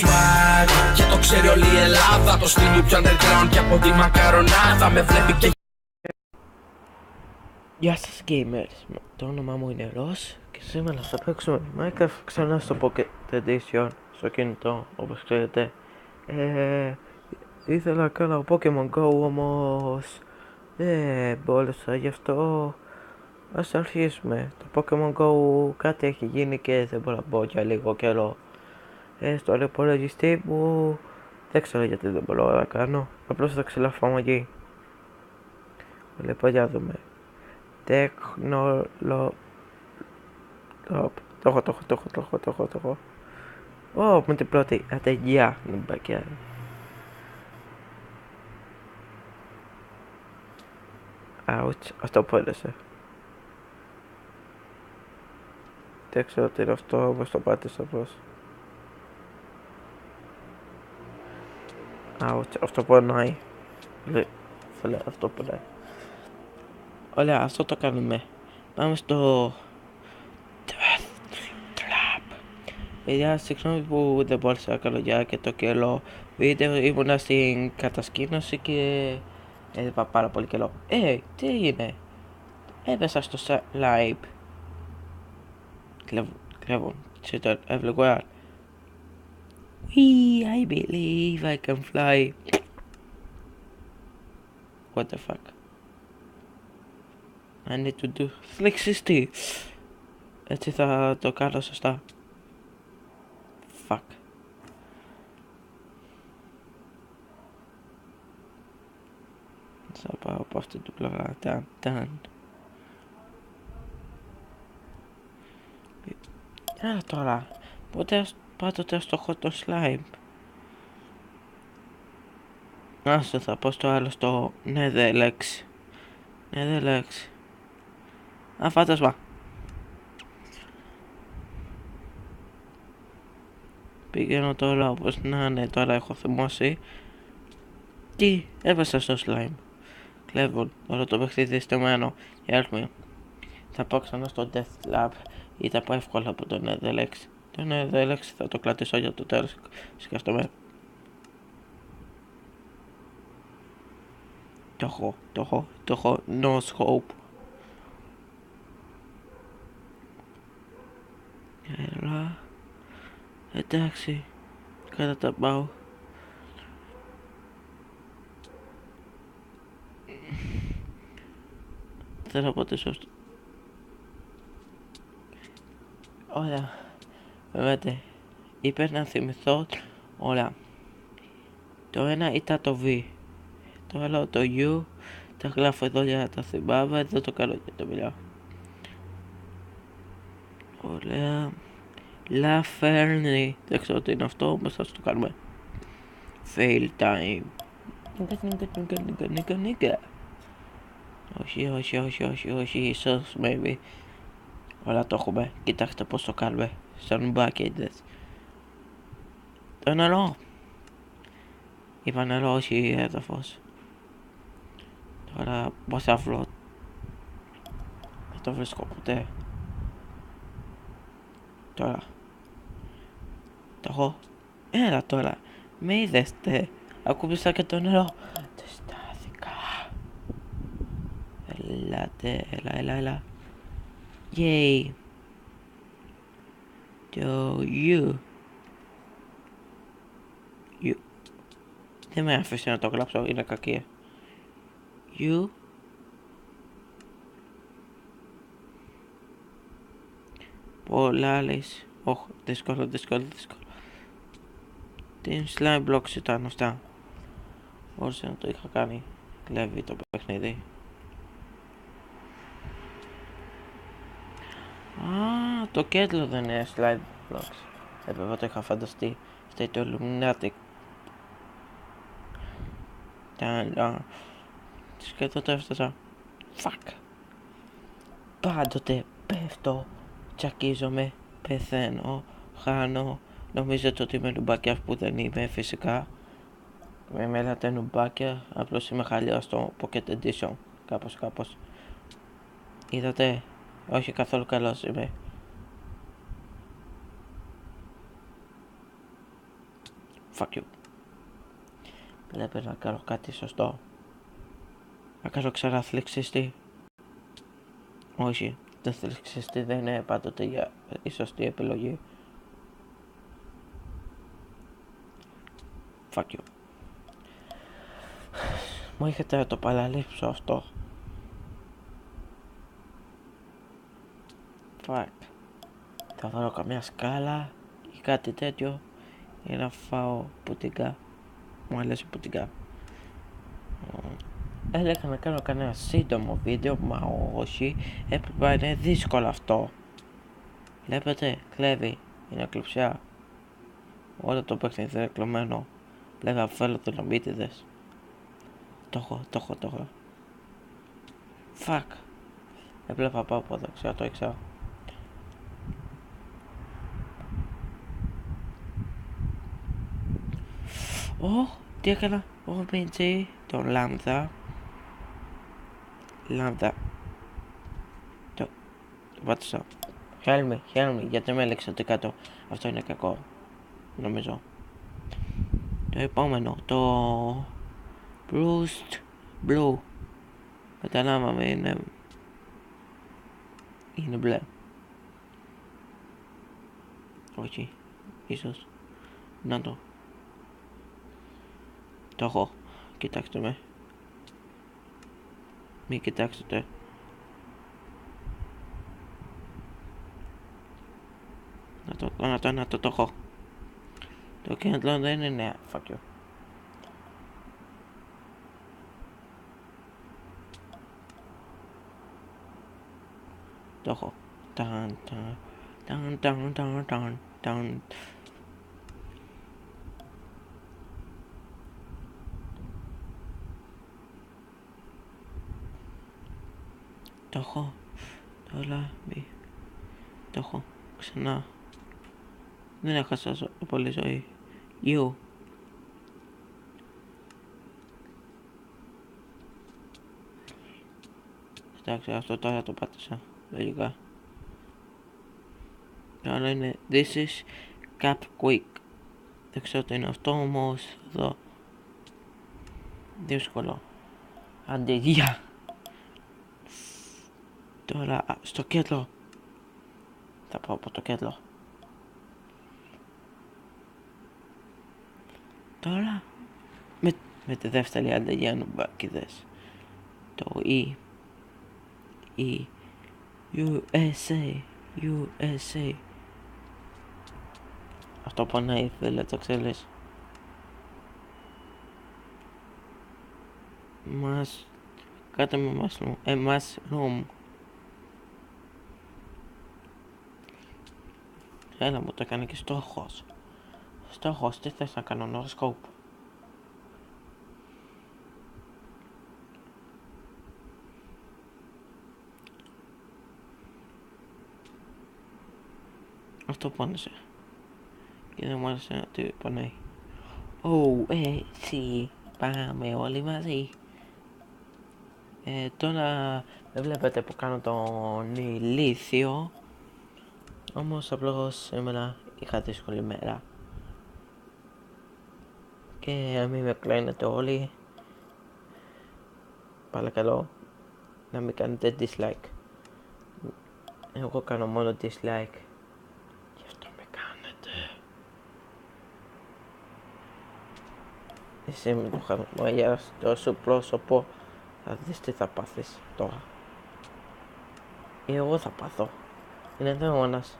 Swag, και το ξέρει όλη η Ελλάδα. Το στυλ πιο underground και από τη μακαρονάδα. Με βλέπει και... Γεια σας gamers, το όνομά μου είναι Ros και σήμερα θα παίξουμε Minecraft ξανά στο Pocket Edition στο κινητό, όπως ξέρετε. Ήθελα να κάνω Pokemon Go, όμως δεν μπόρεσα, γι' αυτό ας αρχίσουμε. Το Pokemon Go κάτι έχει γίνει και δεν μπορώ να μπω για λίγο καιρό στον υπολογιστή μου. Δεν ξέρω γιατί δεν μπορώ να κάνω, απλώς θα ξελαφώ Λοιπόν, για δούμε. Τεχνολο... Το έχω. Ω, με την πρώτη ατεγιά. Νουμπακιά. Αουτς, αυτό που έδωσε. Δεν ξέρω τι είναι αυτό, όμως το πάτησα απλώς. Αουτς, αυτό πονάει. Αυτό πονάει. Ωραία, αυτό το κάνουμε. Πάμε στο... Παιδιά, συγγνώμη που δεν μπόρεσα να κάνω για και το καιρό βίντεο, ήμουνα στην κατασκήνωση και έλειπα πάρα πολύ καιρό. Τι έγινε? Έπεσα στο slime. Κλέβω, cheater everywhere. I believe I can fly. What the fuck? I need to do 360. Έτσι θα το κάνω σωστά. Fuck. Θα πάω από αυτή την πλευρά. Ταν. Τώρα. Πότε πάντοτε στο hot slime. Άστο, θα πω στο άλλο στο Netherlex. Φάντασμα. Πηγαίνω τώρα όπως να είναι, τώρα έχω θυμώσει. Τι, έβασα στο slime. Κλέβουν, όλο το παιχνίδι στεμένο. Help me. Θα πάω ξανά στο Death Lab. Ήταν πιο εύκολα από το Netherlex. Το Netherlex θα το κρατήσω για το τέλος. Σκέφτομαι. Το έχω. No scope. Έλα. Εντάξει. Κάτα τα πάω. Θέλω ποτέ σωστό. Ωραία. Βέβαια. Είπε να θυμηθώ. Ωραία. Το ένα ήταν το V. Το άλλο το U. Τα γράφω εδώ για να τα θυμάμαι. Εδώ το κάνω και το μιλάω. Ωραία. Λαφέρνη. Δεν ξέρω τι είναι αυτό, όμως θα το κάνουμε. Fail time. Νίκα. Όχι, ίσως, maybe. Όλα το έχουμε. Κοιτάξτε πως το κάνουμε. Σαν buckets. Το νερό. Είπα νερό, όχι έδαφος. Τώρα πώς θα βρω. Δεν το βρίσκω ποτέ. Τώρα. Το έχω. Έλα τώρα. Με είδεστε. Ακούμπησα και το νερό. Δεν στάθηκα. Έλα. Yay. Το you. Δεν με αφήσει να το γράψω, είναι κακία. You. Πολλά λες. Δύσκολο. Τι slime blocks ήταν αυτά. Μπορούσα να το είχα κάνει. Κλέβει το παιχνίδι. Το κέντρο δεν είναι slime blocks. Βέβαια το είχα φανταστεί. Αυτό το Illuminati. Σκέτο το έφτασα. Fuck. Πάντοτε πέφτω. Τσακίζομαι. Πεθαίνω. Χάνω. Νομίζετε ότι είμαι νουμπάκια που δεν είμαι φυσικά. Με μέλατε νουμπάκια. Απλώς είμαι χαλιά στο Pocket Edition. Κάπως. Είδατε. Όχι καθόλου καλός είμαι. Fuck you. Πρέπει να κάνω κάτι σωστό. Να κάνω ξανά θλιξιστή. Όχι, το θλιξιστή δεν είναι πάντοτε η σωστή επιλογή. Fuck you. Μου έχετε το παραλείψω αυτό. Fuck. Θα βάλω καμιά σκάλα ή κάτι τέτοιο για να φάω πουτικά. Μου αρέσει πουτικά. Έλεγα να κάνω κανένα σύντομο βίντεο, μα όχι, έπρεπε να είναι δύσκολο αυτό. Βλέπετε, κλέβει, είναι κλειψιά. Όλο το παιχνίδι είναι κλωμένο. Λέγα αφέλω δυναμίτιδες. Το έχω. Fuck. Έπρεπε να πάω από εδώ, ξέρω, το ήξερα. Τι έκανα, Μίτσι, το λάμδα. Το πάτησα. Help me, γιατί με έλεξε το κάτω. Αυτό είναι κακό, νομίζω. Το επόμενο, το Bruised Blue. Καταλάβαμε, είναι μπλε. Όχι, ίσως. Να το. Το έχω. Κοιτάξτε με. Μην κοιτάξετε. Να το έχω. Το κέντρο δεν είναι νέα. Fuck you. Το έχω. Το έχω. Τώρα το έχω. Ξανά. Δεν έχασα πολύ ζωή. You. Εντάξει, αυτό τώρα το πάτησα. Λογικά. Το άλλο είναι This is Cap Quick. Δεν ξέρω τι είναι αυτό, όμως εδώ. Δύσκολο. Αντιγεία. Τώρα στο κέντρο. Θα πάω από το κέντρο. Τώρα με τη δεύτερη αντιγεία νουμπάκηδες. Το USA. Αυτό πονάει, φίλε, το ξέρεις. Κάτω με mushroom. Έλα μου, το έκανε και στόχος. Τι θες να κάνω, νοροσκόπ? Αυτό πόνεσε. Και δεν μου άρεσε να το πονάει. Έτσι, πάμε όλοι μαζί. Τώρα δεν βλέπετε που κάνω τον ηλίθιο. Όμως απλώς σήμερα είχα δύσκολη μέρα. Και μην με κλαίνετε όλοι. Παρακαλώ να μην κάνετε dislike. Εγώ κάνω μόνο dislike. Γι' αυτό με κάνετε. Εσύ με το χαμόγελο στο σου πρόσωπο θα δεις τι θα πάθεις τώρα. Ή εγώ θα πάθω. Είναι δαίμονας.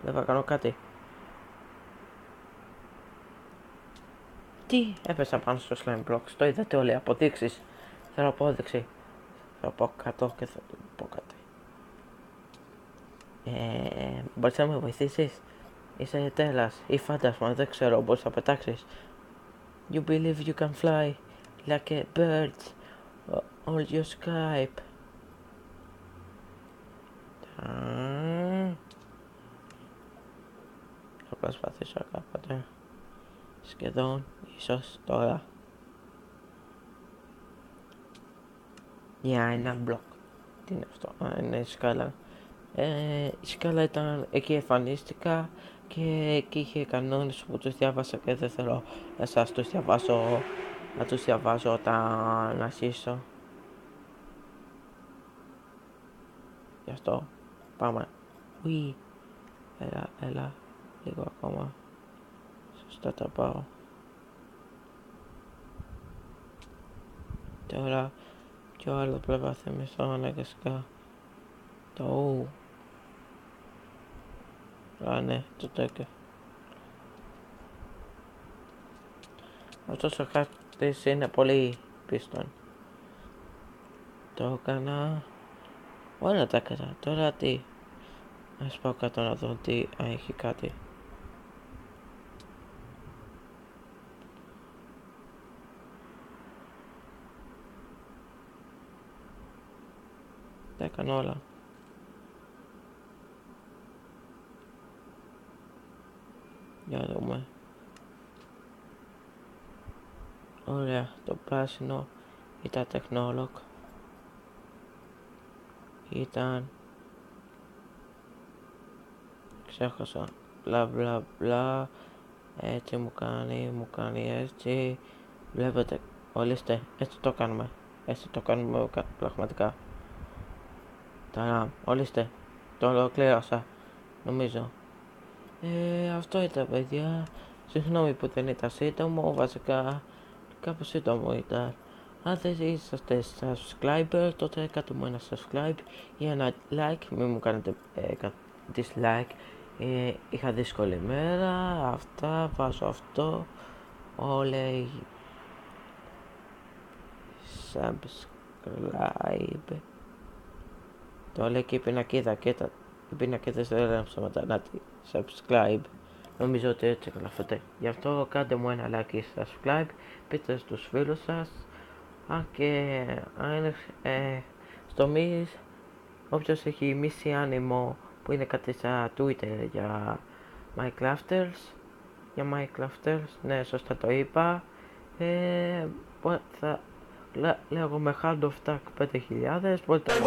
Δεν θα κάνω κάτι. Τι έπεσα πάνω στο slime blocks? Το είδατε όλοι, αποδείξεις. Θέλω απόδειξη. Θα πάω κάτω και θα του πω κάτι. Μπορείς να με βοηθήσεις? Είσαι τέλας ή φάντασμα, δεν ξέρω, μπορείς να πετάξεις. You believe you can fly like a bird on your Skype. Θα προσπαθήσω κάποτε. Σχεδόν, ίσως τώρα. Ένα μπλοκ. Τι είναι αυτό? Είναι η σκάλα. Η σκάλα ήταν εκεί, εμφανίστηκα. και εκεί είχε κανόνες που τους διάβασα και δεν θέλω να σας τους διαβάσω, να τους διαβάζω όταν αρχίσω. Γι' αυτό πάμε. Ουί, έλα, λίγο ακόμα. Σωστά τα πάω. Τώρα, πιο άλλο πλευρά θα μισώ αναγκαστικά. Το ου. Α, ναι, το τέτοιο. Αυτός ο χάρτης είναι πολύ πίστον. Το έκανα. Όλα τα έκανα. Τώρα τι. Ας πάω κάτω να δω τι έχει κάτι. Τα έκανα όλα. Για να δούμε. Ωραία, το πράσινο ήταν τεχνόλογ. Ήταν... ξέχασα. Μπλα μπλα μπλα. Έτσι μου κάνει έτσι. Βλέπετε, ορίστε, έτσι το κάνουμε. Έτσι το κάνουμε πραγματικά. Τώρα, ορίστε, το ολοκλήρωσα, νομίζω. Αυτό ήταν, παιδιά. Συγγνώμη που δεν ήταν σύντομο, βασικά κάπως σύντομο ήταν. Αν δεν είσαστε subscriber, τότε κάντε μου ένα subscribe ή ένα like, μην μου κάνετε dislike. Είχα δύσκολη μέρα, αυτά, βάζω αυτό, όλοι subscribe. Το λέει και η πινακίδα και οι πινακίδες δεν λένε ψωματά, subscribe. Νομίζω ότι έτσι γράφεται. Γι' αυτό κάντε μου ένα like ή subscribe, πείτε στους φίλους σας. Και αν είναι στο μης, όποιος έχει μίση άνιμο που είναι κάτι στα Twitter για Minecrafters, ναι, σωστά το είπα, θα λέγω με Hand of Tag 5000, μπορείτε να